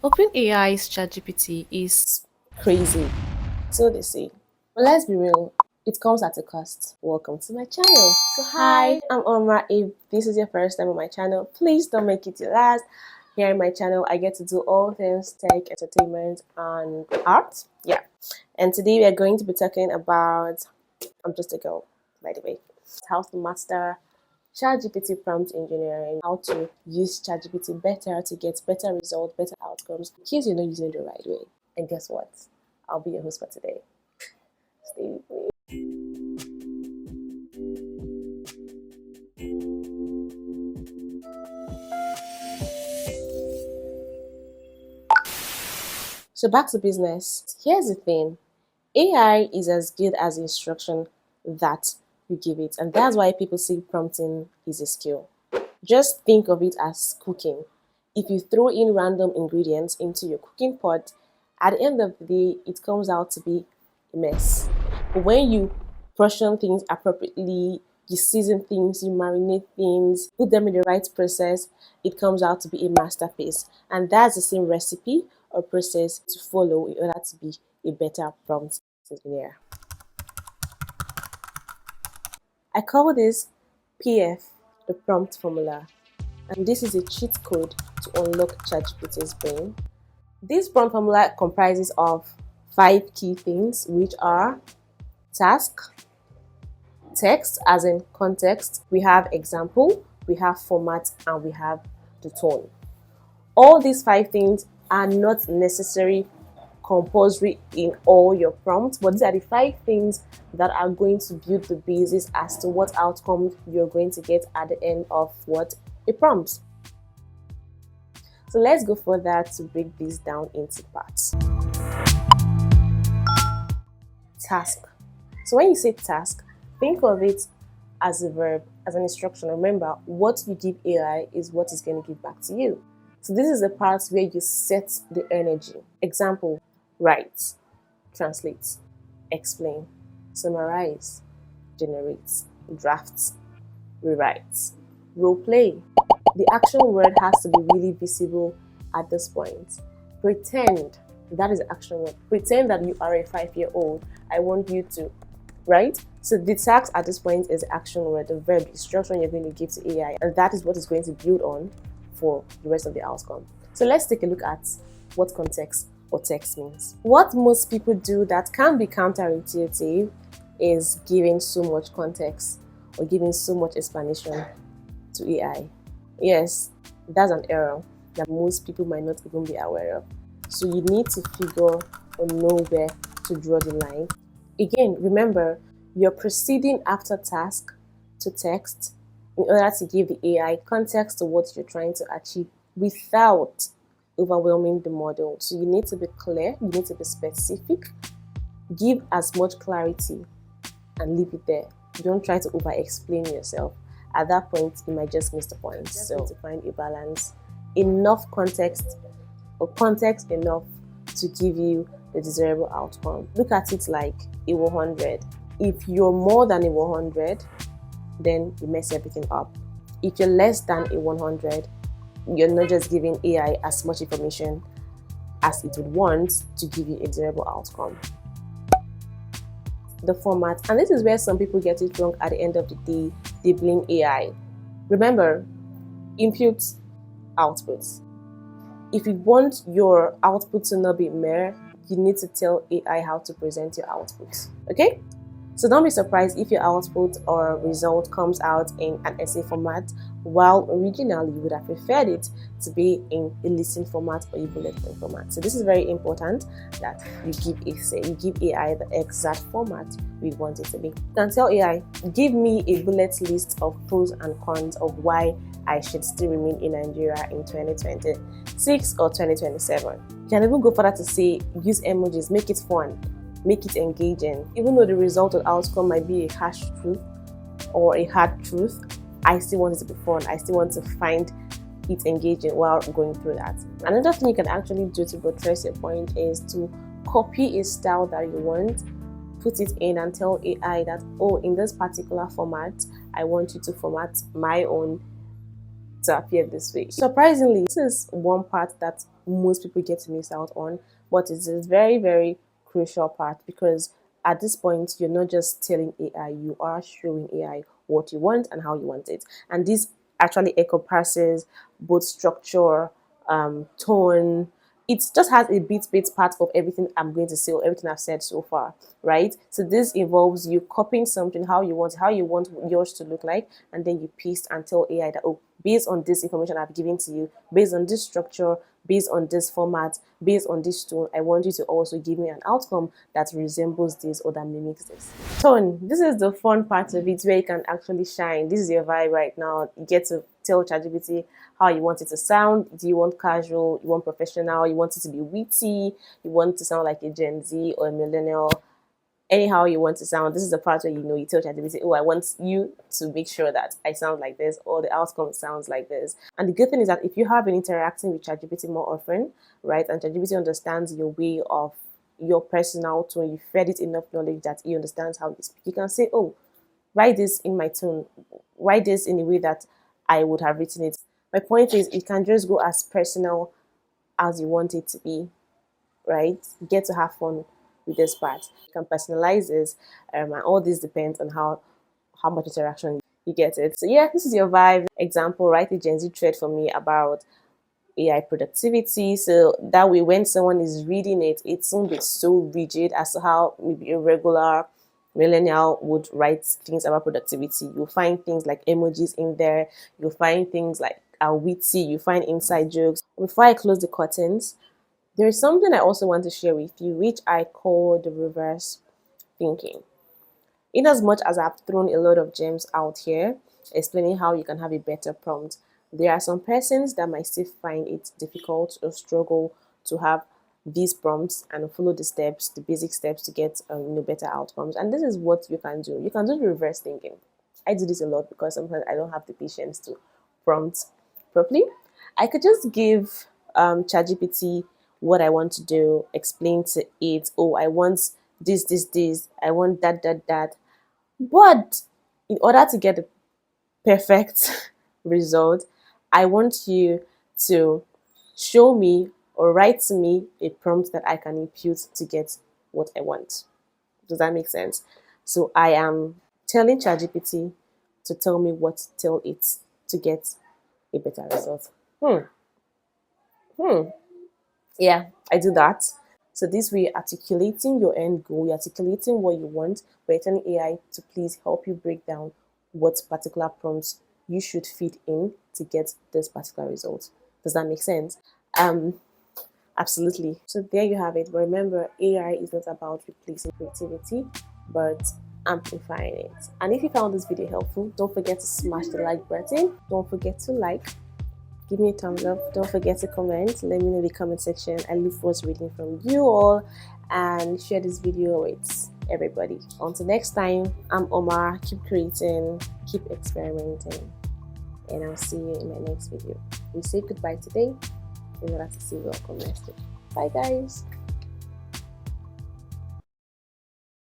OpenAI's ChatGPT is Crazy. So they say. But let's be real, it comes at a cost. Welcome to my channel. So hi, I'm Omra. If this is your first time on my channel, please don't make it your last. Here on my channel, I get to do all things tech, entertainment, and art. Yeah. And today we are going to be talking about I'm just a girl, by the way. How to master ChatGPT prompt engineering, how to use ChatGPT better to get better results, better outcomes, in case you're not using it the right way. And guess what? I'll be your host for today. Stay with me. So back to business. Here's the thing. AI is as good as the instruction that you give it. And that's why people say prompting is a skill. Just think of it as cooking. If you throw in random ingredients into your cooking pot, at the end of the day, it comes out to be a mess. But when you portion things appropriately, you season things, you marinate things, put them in the right process, it comes out to be a masterpiece. And that's the same recipe or process to follow in order to be a better prompt engineer. I call this PF, the prompt formula, and this is a cheat code to unlock ChatGPT's brain. This prompt formula comprises of 5 key things, which are task, text as in context, we have example, we have format, and we have the tone. All these 5 things are not necessary compulsory in all your prompts, but these are the 5 things that are going to build the basis as to what outcome you're going to get at the end of what a prompt. So let's go further to break this down into parts. Task. So when you say task, think of it as a verb, as an instruction. Remember, what you give AI is what it's going to give back to you. So this is the part where you set the energy. Example, write, translate, explain, summarize, generate, draft, rewrite, role play. The action word has to be really visible at this point. Pretend, that is the action word. Pretend that you are a 5-year-old. I want you to, right? So the task at this point is the action word, the verb, the instruction you're going to give to AI, and that is what it's going to build on for the rest of the outcome. So let's take a look at what context or text means. What most people do that can be counterintuitive is giving so much context or giving so much explanation to AI. Yes, that's an error that most people might not even be aware of. So you need to figure or know where to draw the line. Again, remember, you're proceeding after task to text in order to give the AI context to what you're trying to achieve without overwhelming the model. So you need to be clear, you need to be specific, give as much clarity and leave it there. Don't try to over-explain yourself. At that point, you might just miss the point. So to find a balance, enough context or context enough to give you the desirable outcome. Look at it like a 100. If you're more than a 100, then you mess everything up. If you're less than a 100, you're not just giving AI as much information as it would want to give you a desirable outcome. The format, and this is where some people get it wrong at the end of the day, they blame AI. Remember, input, output. If you want your output to not be mere, you need to tell AI how to present your output. Okay? So don't be surprised if your output or result comes out in an essay format, while originally you would have preferred it to be in a listing format or a bullet point format. So this is very important that you give AI the exact format we want it to be. You can tell AI, give me a bullet list of pros and cons of why I should still remain in Nigeria in 2026 or 2027. You can even go further to say, use emojis, make it fun, make it engaging. Even though the result or outcome might be a harsh truth or a hard truth, I still want it to be fun. I still want to find it engaging while going through that. Another thing you can actually do to buttress your point is to copy a style that you want, put it in and tell AI that, oh, in this particular format, I want you to format my own to appear this way. Surprisingly, this is one part that most people get to miss out on, but it's a very, very crucial part, because at this point you're not just telling AI, you are showing AI what you want and how you want it. And this actually encompasses both structure, tone. It just has a bit part of everything I'm going to say, or everything I've said so far, right? So this involves you copying something how you want yours to look like, and then you paste and tell AI that, oh, based on this information I've given to you, based on this structure, based on this format, based on this tone, I want you to also give me an outcome that resembles this or that mimics this. Tone. This is the fun part of it, where you can actually shine. This is your vibe right now. You get to tell ChatGPT how you want it to sound. Do you want casual? You want professional? You want it to be witty? You want it to sound like a Gen Z or a millennial? Anyhow you want to sound. This is the part where you tell ChatGPT, oh, I want you to make sure that I sound like this, or the outcome sounds like this. And the good thing is that if you have been interacting with ChatGPT more often, right, and ChatGPT understands your way of your personal tone, you fed it enough knowledge that it understands how you speak, you can say, oh, write this in my tone, write this in a way that I would have written it. My point is, it can just go as personal as you want it to be, right? You get to have fun with this part. You can personalize this, and all this depends on how much interaction you get it. So yeah, this is your vibe. Example, write a Gen Z thread for me about AI productivity. So that way, when someone is reading it, it won't be so rigid as to how maybe a regular millennial would write things about productivity. You'll find things like emojis in there. You'll find things like are witty. You find inside jokes. Before I close the curtains, there is something I also want to share with you, which I call the reverse thinking. In as much as I've thrown a lot of gems out here explaining how you can have a better prompt, there are some persons that might still find it difficult or struggle to have these prompts and follow the steps, the basic steps to get better outcomes. And this is what you can do. You can do the reverse thinking. I do this a lot because sometimes I don't have the patience to prompt properly. I could just give ChatGPT what I want to do, explain to it, oh, I want this, I want that. But in order to get the perfect result, I want you to show me or write to me a prompt that I can impute to get what I want. Does that make sense? So I am telling ChatGPT to tell me what to tell it to get a better result. Hmm. Hmm. Yeah, I do that. So this way, articulating your end goal, you're articulating what you want, but you're telling AI to please help you break down what particular prompts you should feed in to get this particular result. Does that make sense? Absolutely. So there you have it. But remember, AI is not about replacing creativity, but amplifying it. And if you found this video helpful, don't forget to smash the like button. Don't forget to like. Give me a thumbs up. Don't forget to comment. Let me know in the comment section. I look forward to reading from you all, and share this video with everybody. Until next time, I'm Omar. Keep creating, keep experimenting, and I'll see you in my next video. We say goodbye today in order to see you all come next week. Bye, guys.